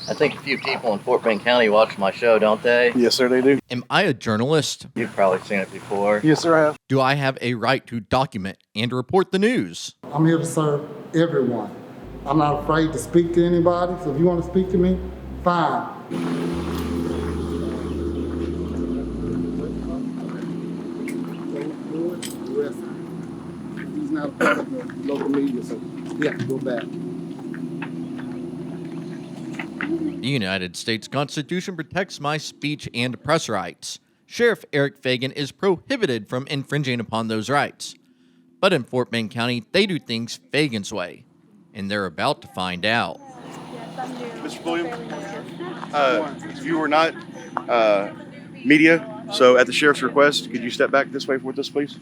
I think a few people in Fort Bend County watch my show, don't they? Yes, sir, they do. Am I a journalist? You've probably seen it before. Yes, sir, I have. Do I have a right to document and report the news? I'm here to serve everyone. I'm not afraid to speak to anybody, so if you want to speak to me, fine. He's not a part of the local media, so yeah, go back. The United States Constitution protects my speech and press rights. Sheriff Eric Fagan is prohibited from infringing upon those rights. But in Fort Bend County, they do things Fagan's way, and they're about to find out. Mr. Pulliam, you were not media, so at the sheriff's request, could you step back this way with us, please?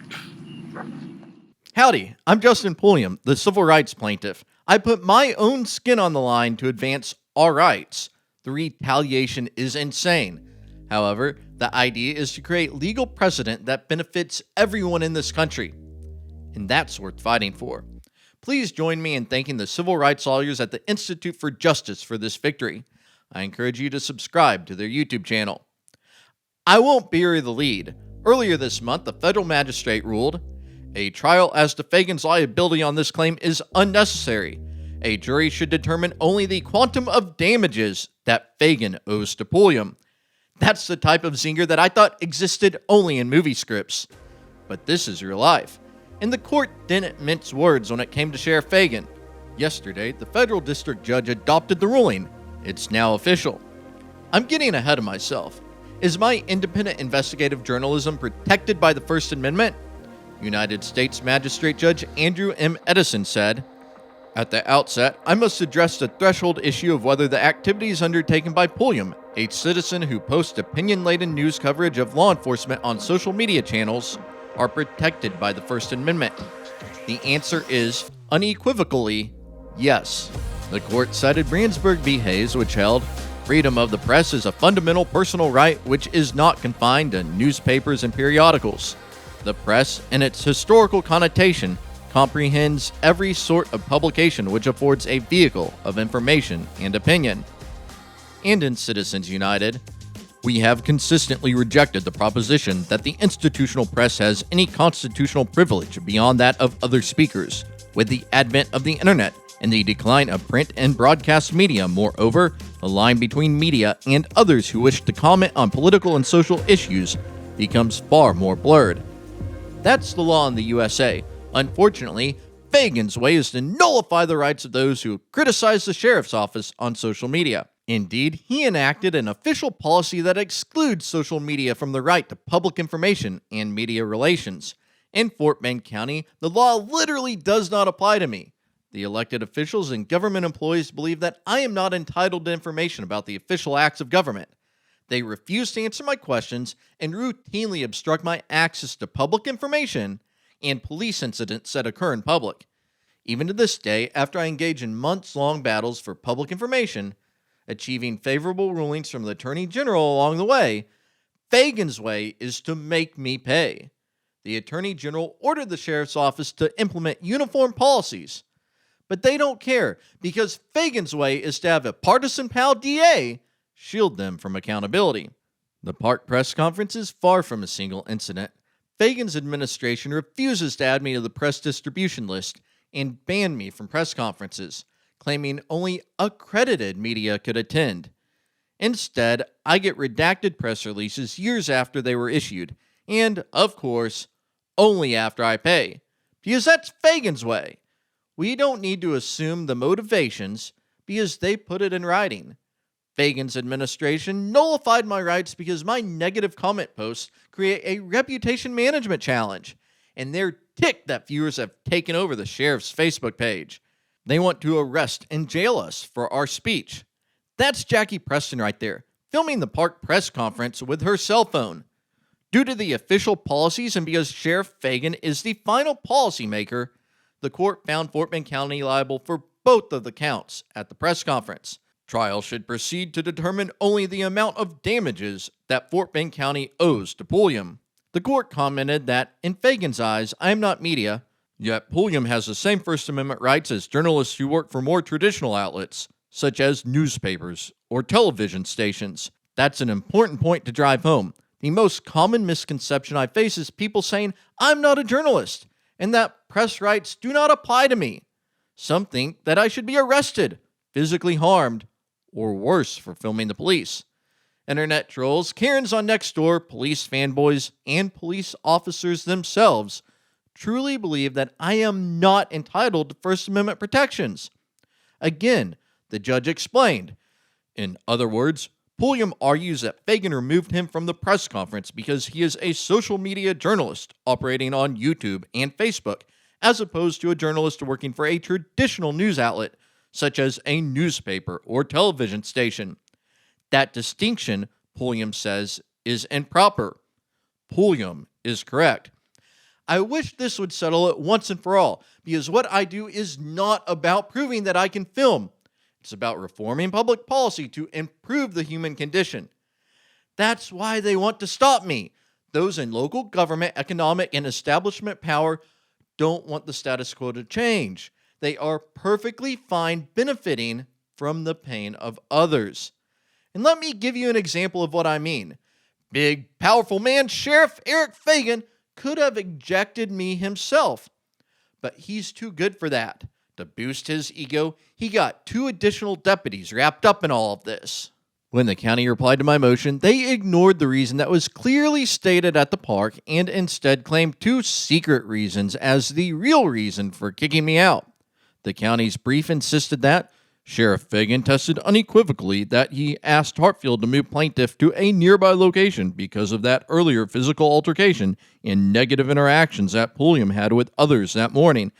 Howdy, I'm Justin Pulliam, the civil rights plaintiff. I put my own skin on the line to advance our rights. The retaliation is insane. However, the idea is to create legal precedent that benefits everyone in this country. And that's worth fighting for. Please join me in thanking the civil rights lawyers at the Institute for Justice for this victory. I encourage you to subscribe to their YouTube channel. I won't bury the lead. Earlier this month, the federal magistrate ruled, a trial as to Fagan's liability on this claim is unnecessary. A jury should determine only the quantum of damages that Fagan owes to Pulliam. That's the type of zinger that I thought existed only in movie scripts. But this is real life. And the court didn't mince words when it came to Sheriff Fagan. Yesterday, the federal district judge adopted the ruling. It's now official. I'm getting ahead of myself. Is my independent investigative journalism protected by the First Amendment? United States Magistrate Judge Andrew M. Edison said, "At the outset, I must address the threshold issue of whether the activities undertaken by Pulliam, a citizen who posts opinion-laden news coverage of law enforcement on social media channels, are protected by the First Amendment." The answer is, unequivocally, yes. The court cited Brandsburg v. Hayes, which held, freedom of the press is a fundamental personal right which is not confined to newspapers and periodicals. The press, in its historical connotation, comprehends every sort of publication which affords a vehicle of information and opinion. And in Citizens United, we have consistently rejected the proposition that the institutional press has any constitutional privilege beyond that of other speakers. With the advent of the internet and the decline of print and broadcast media, moreover, the line between media and others who wish to comment on political and social issues becomes far more blurred. That's the law in the USA. Unfortunately, Fagan's way is to nullify the rights of those who criticize the sheriff's office on social media. Indeed, he enacted an official policy that excludes social media from the right to public information and media relations. In Fort Bend County, the law literally does not apply to me. The elected officials and government employees believe that I am not entitled to information about the official acts of government. They refuse to answer my questions and routinely obstruct my access to public information and police incidents that occur in public. Even to this day, after I engage in months-long battles for public information, achieving favorable rulings from the Attorney General along the way, Fagan's way is to make me pay. The Attorney General ordered the Sheriff's Office to implement uniform policies, but they don't care because Fagan's way is to have a partisan pal DA shield them from accountability. The Park press conference is far from a single incident. Fagan's administration refuses to add me to the press distribution list and banned me from press conferences, claiming only accredited media could attend. Instead, I get redacted press releases years after they were issued, and, of course, only after I pay. Because that's Fagan's way. We don't need to assume the motivations because they put it in writing. Fagan's administration nullified my rights because my negative comment posts create a reputation management challenge, and they're ticked that viewers have taken over the sheriff's Facebook page. They want to arrest and jail us for our speech. That's Jackie Preston right there, filming the Park press conference with her cell phone. Due to the official policies and because Sheriff Fagan is the final policymaker, the court found Fort Bend County liable for both of the counts at the press conference. Trial should proceed to determine only the amount of damages that Fort Bend County owes to Pulliam. The court commented that, in Fagan's eyes, I am not media, yet Pulliam has the same First Amendment rights as journalists who work for more traditional outlets, such as newspapers or television stations. That's an important point to drive home. The most common misconception I face is people saying I'm not a journalist and that press rights do not apply to me. Some think that I should be arrested, physically harmed, or worse for filming the police. Internet trolls, Karens on Nextdoor, police fanboys, and police officers themselves truly believe that I am not entitled to First Amendment protections. Again, the judge explained. In other words, Pulliam argues that Fagan removed him from the press conference because he is a social media journalist operating on YouTube and Facebook, as opposed to a journalist working for a traditional news outlet, such as a newspaper or television station. That distinction, Pulliam says, is improper. Pulliam is correct. I wish this would settle it once and for all, because what I do is not about proving that I can film. It's about reforming public policy to improve the human condition. That's why they want to stop me. Those in local government, economic, and establishment power don't want the status quo to change. They are perfectly fine benefiting from the pain of others. And let me give you an example of what I mean. Big, powerful man, Sheriff Eric Fagan, could have ejected me himself. But he's too good for that. To boost his ego, he got 2 additional deputies wrapped up in all of this. When the county replied to my motion, they ignored the reason that was clearly stated at the park and instead claimed 2 secret reasons as the real reason for kicking me out. The county's brief insisted that Sheriff Fagan tested unequivocally that he asked Hartfield to move plaintiff to a nearby location because of that earlier physical altercation and negative interactions that Pulliam had with others that morning.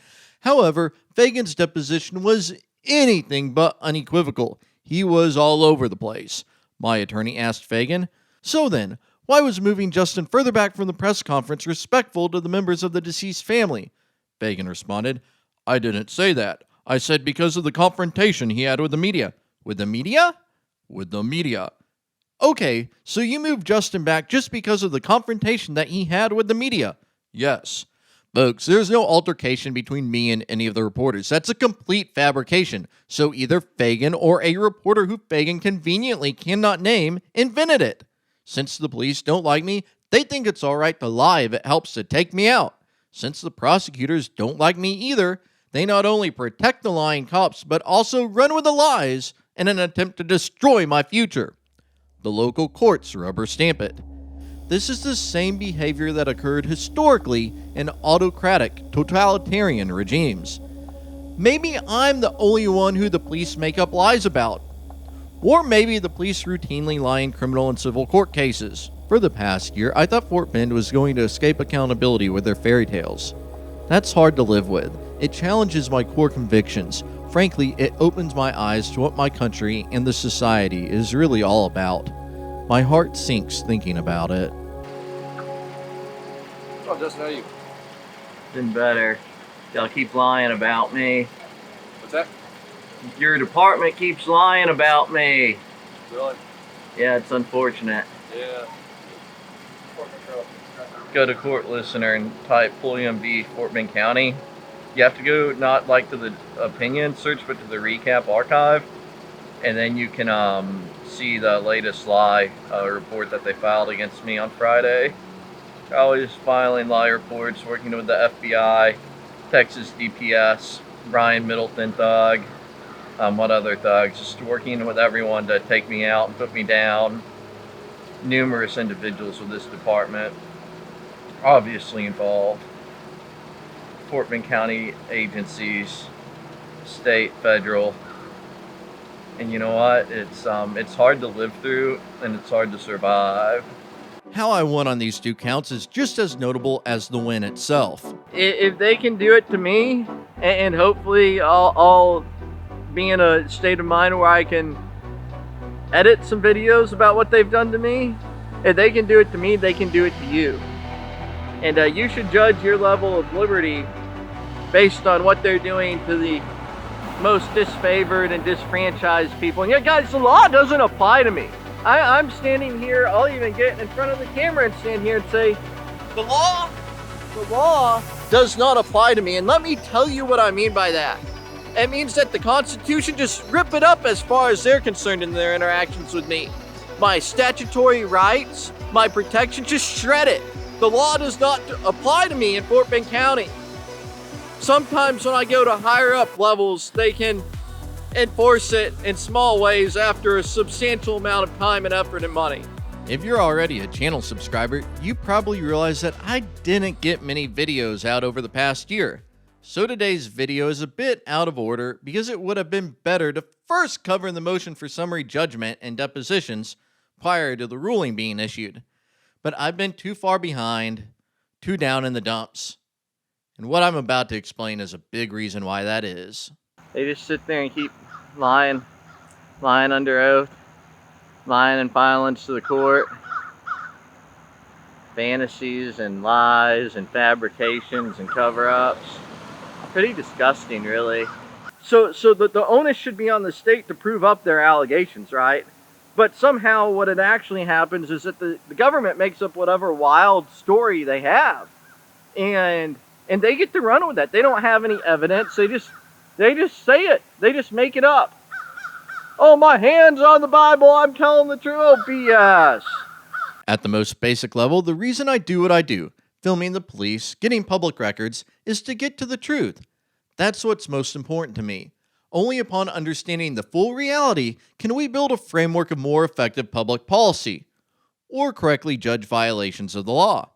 However, Fagan's deposition was anything but unequivocal. He was all over the place. My attorney asked Fagan, "So then, why was moving Justin further back from the press conference respectful to the members of the deceased family?" Fagan responded, "I didn't say that. I said because of the confrontation he had with the media." "With the media?" "With the media." "Okay, so you moved Justin back just because of the confrontation that he had with the media?" "Yes." "Folks, there's no altercation between me and any of the reporters. That's a complete fabrication. So either Fagan or a reporter who Fagan conveniently cannot name invented it. Since the police don't like me, they think it's all right to lie if it helps to take me out. Since the prosecutors don't like me either, they not only protect the lying cops, but also run with the lies in an attempt to destroy my future. The local courts rubber stamp it. This is the same behavior that occurred historically in autocratic, totalitarian regimes. Maybe I'm the only one who the police make up lies about. Or maybe the police routinely lie in criminal and civil court cases. For the past year, I thought Fort Bend was going to escape accountability with their fairy tales. That's hard to live with. It challenges my core convictions. Frankly, it opens my eyes to what my country and the society is really all about. My heart sinks thinking about it. Oh, Justin, how are you? Been better. Y'all keep lying about me. What's that? Your department keeps lying about me. Really? Yeah, it's unfortunate. Yeah. Go to court listener and type Pulliam v. Fort Bend County. You have to go not like to the opinion search, but to the recap archive, and then you can see the latest lie report that they filed against me on Friday. They're always filing lie reports, working with the FBI, Texas DPS, Brian Middleton thug, what other thugs, just working with everyone to take me out and put me down. Numerous individuals with this department obviously involved. Fort Bend County agencies, state, federal. And you know what? It's hard to live through and it's hard to survive. How I won on these 2 counts is just as notable as the win itself. If they can do it to me, and hopefully I'll be in a state of mind where I can edit some videos about what they've done to me. If they can do it to me, they can do it to you. And you should judge your level of liberty based on what they're doing to the most disfavored and disfranchised people. And yeah, guys, the law doesn't apply to me. I'm standing here, I'll even get in front of the camera and stand here and say, the law does not apply to me. And let me tell you what I mean by that. It means that the Constitution just rip it up as far as they're concerned in their interactions with me. My statutory rights, my protection, just shred it. The law does not apply to me in Fort Bend County. Sometimes when I go to higher up levels, they can enforce it in small ways after a substantial amount of time and effort and money. If you're already a channel subscriber, you probably realize that I didn't get many videos out over the past year. So today's video is a bit out of order because it would have been better to first cover the motion for summary judgment and depositions prior to the ruling being issued. But I've been too far behind, too down in the dumps. And what I'm about to explain is a big reason why that is. They just sit there and keep lying under oath, lying in filings to the court. Fantasies and lies and fabrications and cover-ups. Pretty disgusting, really. So the onus should be on the state to prove up their allegations, right? But somehow what it actually happens is that the government makes up whatever wild story they have. And they get to run with that. They don't have any evidence. They just say it. They just make it up. Oh, my hand's on the Bible. I'm telling the truth. Oh, BS. At the most basic level, the reason I do what I do, filming the police, getting public records, is to get to the truth. That's what's most important to me. Only upon understanding the full reality can we build a framework of more effective public policy, or correctly judge violations of the law.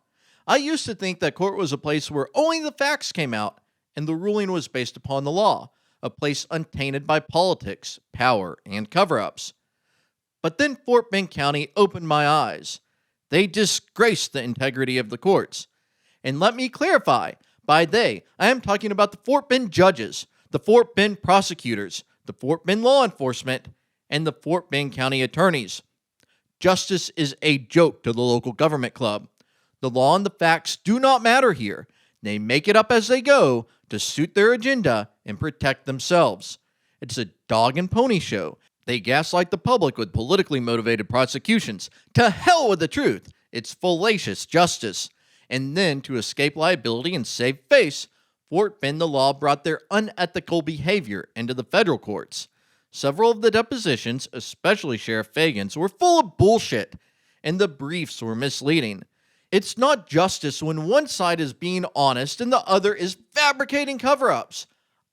I used to think that court was a place where only the facts came out, and the ruling was based upon the law, a place untainted by politics, power, and cover-ups. But then Fort Bend County opened my eyes. They disgraced the integrity of the courts. And let me clarify, by they, I am talking about the Fort Bend judges, the Fort Bend prosecutors, the Fort Bend law enforcement, and the Fort Bend County attorneys. Justice is a joke to the local government club. The law and the facts do not matter here. They make it up as they go to suit their agenda and protect themselves. It's a dog and pony show. They gaslight the public with politically motivated prosecutions. To hell with the truth. It's fallacious justice. And then, to escape liability and save face, Fort Bend the law brought their unethical behavior into the federal courts. Several of the depositions, especially Sheriff Fagan's, were full of bullshit, and the briefs were misleading. It's not justice when one side is being honest and the other is fabricating cover-ups.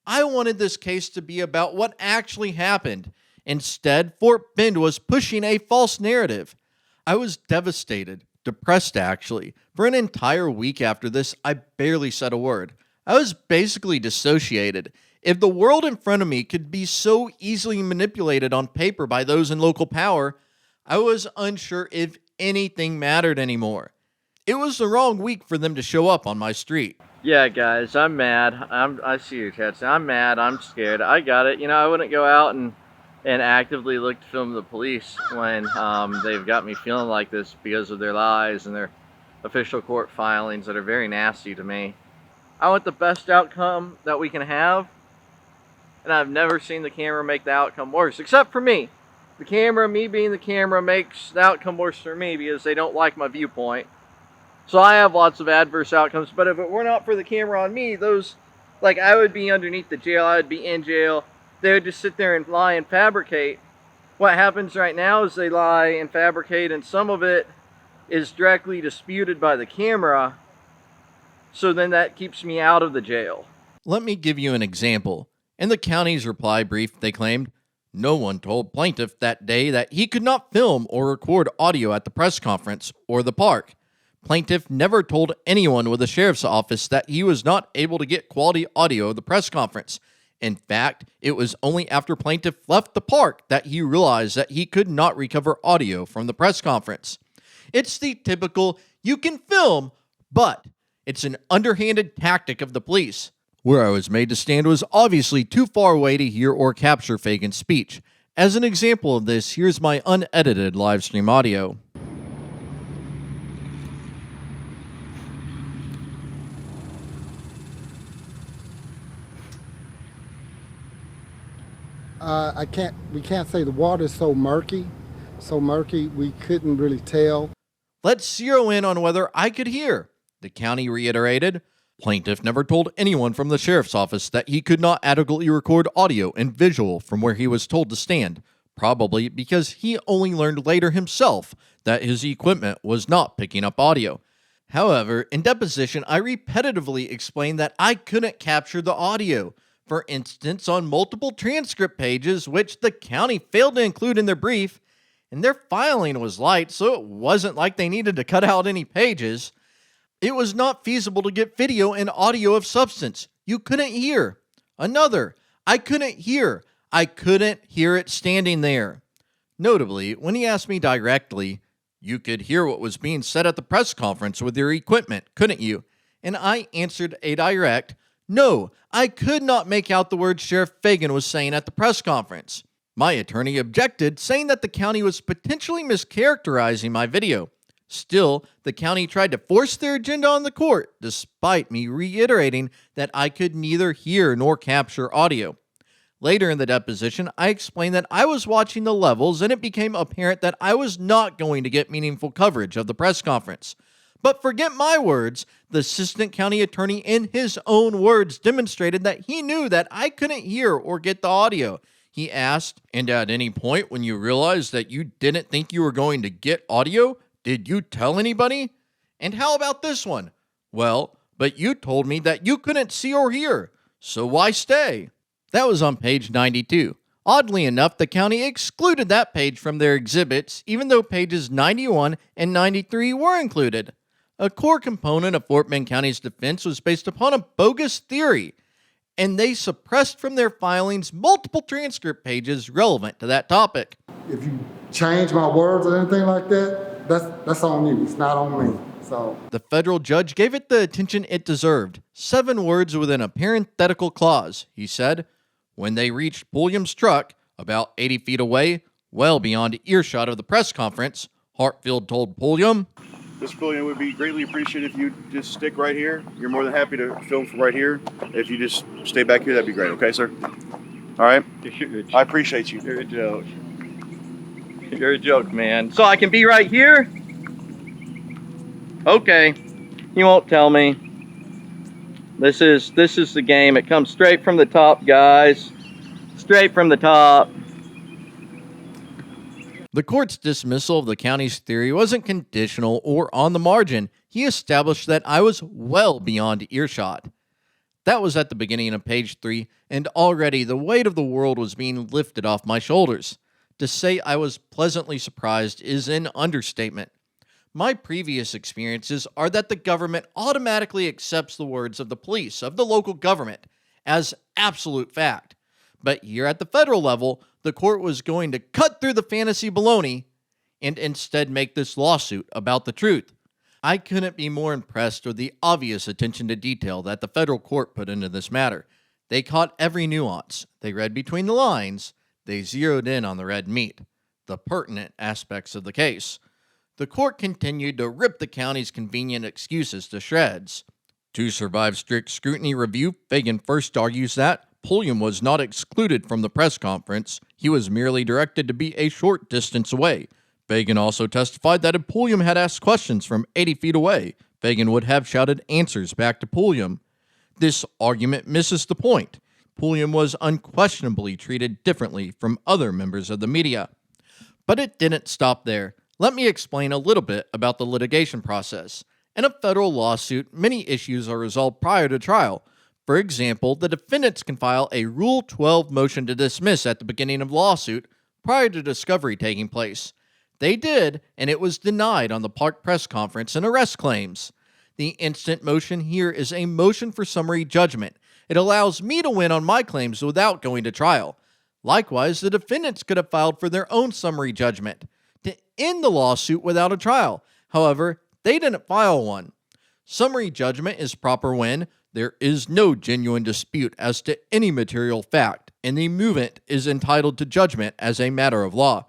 I wanted this case to be about what actually happened. Instead, Fort Bend was pushing a false narrative. I was devastated, depressed actually. For an entire week after this, I barely said a word. I was basically dissociated. If the world in front of me could be so easily manipulated on paper by those in local power, I was unsure if anything mattered anymore. It was the wrong week for them to show up on my street. Yeah, guys, I'm mad. I see your chat. I'm mad. I'm scared. I got it. You know, I wouldn't go out and actively look to film the police when they've got me feeling like this because of their lies and their official court filings that are very nasty to me. I want the best outcome that we can have, and I've never seen the camera make the outcome worse, except for me. The camera, me being the camera, makes the outcome worse for me because they don't like my viewpoint. So I have lots of adverse outcomes, but if it were not for the camera on me, I would be underneath the jail, I would be in jail. They would just sit there and lie and fabricate. What happens right now is they lie and fabricate, and some of it is directly disputed by the camera, so then that keeps me out of the jail. Let me give you an example. In the county's reply brief, they claimed, no one told plaintiff that day that he could not film or record audio at the press conference or the park. Plaintiff never told anyone with the sheriff's office that he was not able to get quality audio of the press conference. In fact, it was only after plaintiff left the park that he realized that he could not recover audio from the press conference. It's the typical, you can film, but it's an underhanded tactic of the police. Where I was made to stand was obviously too far away to hear or capture Fagan's speech. As an example of this, here's my unedited live stream audio. We can't say the water's so murky, we couldn't really tell. Let's zero in on whether I could hear. The county reiterated, Plaintiff never told anyone from the sheriff's office that he could not adequately record audio and visual from where he was told to stand, probably because he only learned later himself that his equipment was not picking up audio. However, in deposition, I repetitively explained that I couldn't capture the audio. For instance, on multiple transcript pages, which the county failed to include in their brief, and their filing was light, so it wasn't like they needed to cut out any pages. It was not feasible to get video and audio of substance. You couldn't hear. Another, I couldn't hear. I couldn't hear it standing there. Notably, when he asked me directly, you could hear what was being said at the press conference with your equipment, couldn't you? And I answered a direct, no, I could not make out the words Sheriff Fagan was saying at the press conference. My attorney objected, saying that the county was potentially mischaracterizing my video. Still, the county tried to force their agenda on the court, despite me reiterating that I could neither hear nor capture audio. Later in the deposition, I explained that I was watching the levels and it became apparent that I was not going to get meaningful coverage of the press conference. But forget my words, the assistant county attorney in his own words demonstrated that he knew that I couldn't hear or get the audio. He asked, and at any point when you realized that you didn't think you were going to get audio, did you tell anybody? And how about this one? Well, but you told me that you couldn't see or hear, so why stay? That was on page 92. Oddly enough, the county excluded that page from their exhibits, even though pages 91 and 93 were included. A core component of Fort Bend County's defense was based upon a bogus theory, and they suppressed from their filings multiple transcript pages relevant to that topic. If you change my words or anything like that, that's on you. It's not on me. So the federal judge gave it the attention it deserved. 7 words within a parenthetical clause. He said, when they reached Pulliam's truck, about 80 feet away, well beyond earshot of the press conference, Hartfield told Pulliam, Mr. Pulliam, it would be greatly appreciated if you just stick right here. You're more than happy to film from right here. If you just stay back here, that'd be great. Okay, sir? All right? I appreciate you. You're a joke. You're a joke, man. So I can be right here? Okay. You won't tell me. This is the game. It comes straight from the top, guys. Straight from the top. The court's dismissal of the county's theory wasn't conditional or on the margin. He established that I was well beyond earshot. That was at the beginning of page 3, and already the weight of the world was being lifted off my shoulders. To say I was pleasantly surprised is an understatement. My previous experiences are that the government automatically accepts the words of the police, of the local government, as absolute fact. But here at the federal level, the court was going to cut through the fantasy baloney and instead make this lawsuit about the truth. I couldn't be more impressed with the obvious attention to detail that the federal court put into this matter. They caught every nuance. They read between the lines. They zeroed in on the red meat, the pertinent aspects of the case. The court continued to rip the county's convenient excuses to shreds. To survive strict scrutiny review, Fagan first argues that Pulliam was not excluded from the press conference. He was merely directed to be a short distance away. Fagan also testified that if Pulliam had asked questions from 80 feet away, Fagan would have shouted answers back to Pulliam. This argument misses the point. Pulliam was unquestionably treated differently from other members of the media. But it didn't stop there. Let me explain a little bit about the litigation process. In a federal lawsuit, many issues are resolved prior to trial. For example, the defendants can file a Rule 12 motion to dismiss at the beginning of the lawsuit prior to discovery taking place. They did, and it was denied on the Park press conference and arrest claims. The instant motion here is a motion for summary judgment. It allows me to win on my claims without going to trial. Likewise, the defendants could have filed for their own summary judgment to end the lawsuit without a trial. However, they didn't file one. Summary judgment is proper when there is no genuine dispute as to any material fact, and the movement is entitled to judgment as a matter of law.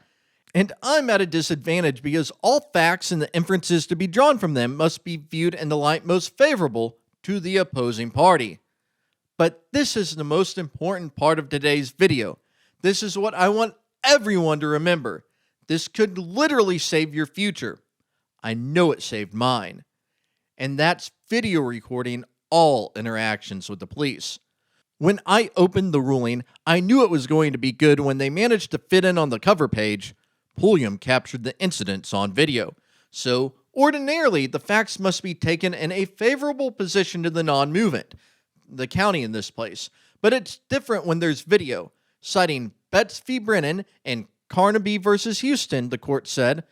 And I'm at a disadvantage because all facts and the inferences to be drawn from them must be viewed in the light most favorable to the opposing party. But this is the most important part of today's video. This is what I want everyone to remember. This could literally save your future. I know it saved mine. And that's video recording all interactions with the police. When I opened the ruling, I knew it was going to be good when they managed to fit in on the cover page. Pulliam captured the incidents on video, so ordinarily the facts must be taken in a favorable position to the non-movement, the county in this place. But it's different when there's video. Citing Betts v. Brennan and Carnaby versus Houston, the court said,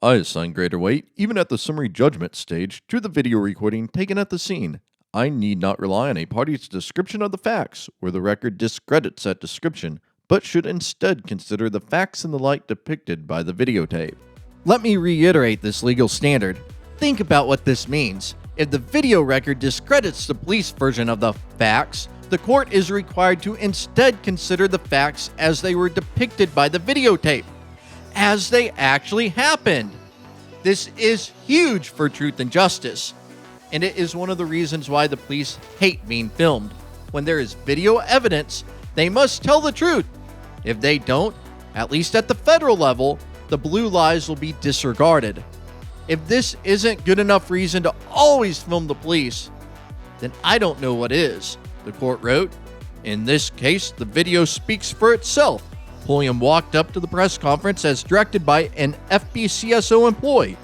"I assign greater weight, even at the summary judgment stage, to the video recording taken at the scene. I need not rely on a party's description of the facts, where the record discredits that description, but should instead consider the facts in the light depicted by the videotape." Let me reiterate this legal standard. Think about what this means. If the video record discredits the police version of the facts, the court is required to instead consider the facts as they were depicted by the videotape, as they actually happened. This is huge for truth and justice, and it is one of the reasons why the police hate being filmed. When there is video evidence, they must tell the truth. If they don't, at least at the federal level, the blue lies will be disregarded. If this isn't good enough reason to always film the police, then I don't know what is. The court wrote, "In this case, the video speaks for itself. Pulliam walked up to the press conference as directed by an FBCSO employee.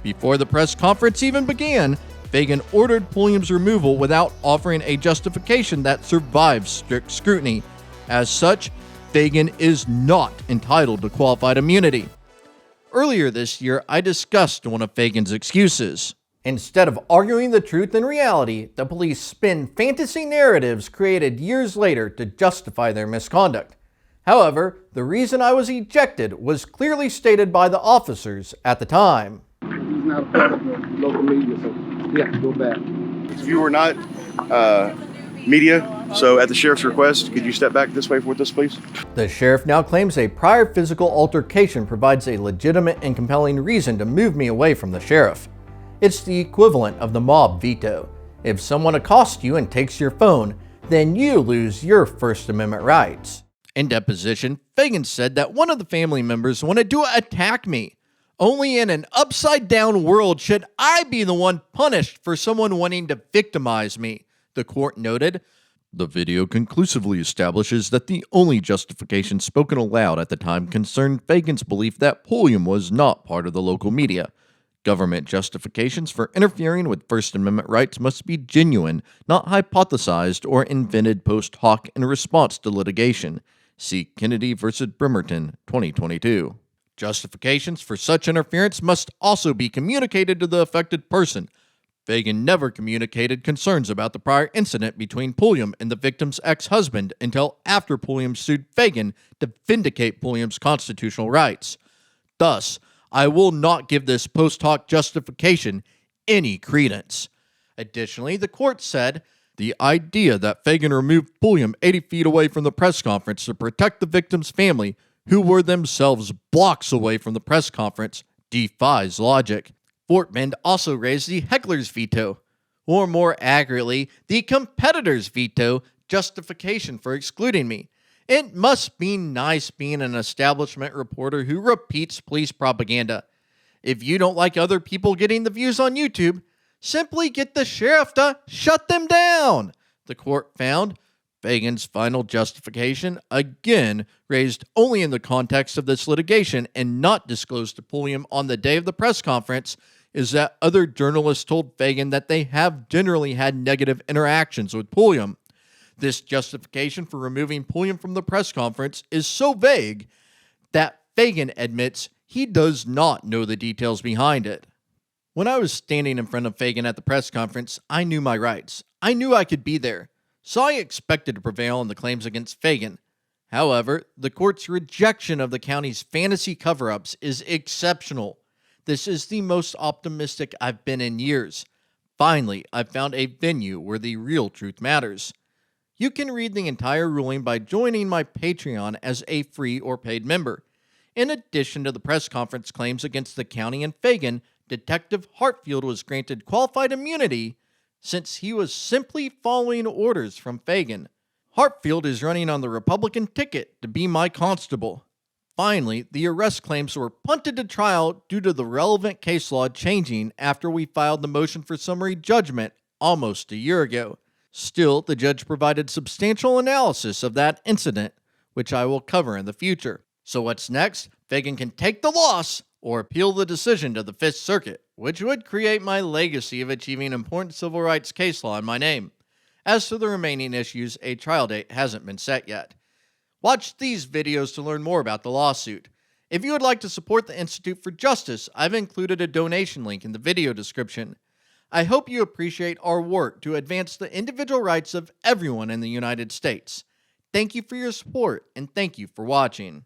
Before the press conference even began, Fagan ordered Pulliam's removal without offering a justification that survives strict scrutiny. As such, Fagan is not entitled to qualified immunity." Earlier this year, I discussed one of Fagan's excuses. Instead of arguing the truth and reality, the police spin fantasy narratives created years later to justify their misconduct. However, the reason I was ejected was clearly stated by the officers at the time. He's not a part of the local media, so he has to go back. You were not media, so at the sheriff's request, could you step back this way with us, please? The sheriff now claims a prior physical altercation provides a legitimate and compelling reason to move me away from the sheriff. It's the equivalent of the mob veto. If someone accosts you and takes your phone, then you lose your First Amendment rights. In deposition, Fagan said that one of the family members wanted to attack me. Only in an upside-down world should I be the one punished for someone wanting to victimize me, the court noted. The video conclusively establishes that the only justification spoken aloud at the time concerned Fagan's belief that Pulliam was not part of the local media. Government justifications for interfering with First Amendment rights must be genuine, not hypothesized or invented post hoc in response to litigation. See Kennedy v. Bremerton, 2022. Justifications for such interference must also be communicated to the affected person. Fagan never communicated concerns about the prior incident between Pulliam and the victim's ex-husband until after Pulliam sued Fagan to vindicate Pulliam's constitutional rights. Thus, I will not give this post hoc justification any credence. Additionally, the court said, the idea that Fagan removed Pulliam 80 feet away from the press conference to protect the victim's family, who were themselves blocks away from the press conference, defies logic. Fort Bend also raised the heckler's veto, or more accurately, the competitor's veto justification for excluding me. It must be nice being an establishment reporter who repeats police propaganda. If you don't like other people getting the views on YouTube, simply get the sheriff to shut them down, the court found. Fagan's final justification, again raised only in the context of this litigation and not disclosed to Pulliam on the day of the press conference, is that other journalists told Fagan that they have generally had negative interactions with Pulliam. This justification for removing Pulliam from the press conference is so vague that Fagan admits he does not know the details behind it. When I was standing in front of Fagan at the press conference, I knew my rights. I knew I could be there, so I expected to prevail on the claims against Fagan. However, the court's rejection of the county's fantasy cover-ups is exceptional. This is the most optimistic I've been in years. Finally, I've found a venue where the real truth matters. You can read the entire ruling by joining my Patreon as a free or paid member. In addition to the press conference claims against the county and Fagan, Detective Hartfield was granted qualified immunity since he was simply following orders from Fagan. Hartfield is running on the Republican ticket to be my constable. Finally, the arrest claims were punted to trial due to the relevant case law changing after we filed the motion for summary judgment almost a year ago. Still, the judge provided substantial analysis of that incident, which I will cover in the future. So what's next? Fagan can take the loss or appeal the decision to the Fifth Circuit, which would create my legacy of achieving important civil rights case law in my name. As to the remaining issues, a trial date hasn't been set yet. Watch these videos to learn more about the lawsuit. If you would like to support the Institute for Justice, I've included a donation link in the video description. I hope you appreciate our work to advance the individual rights of everyone in the United States. Thank you for your support, and thank you for watching.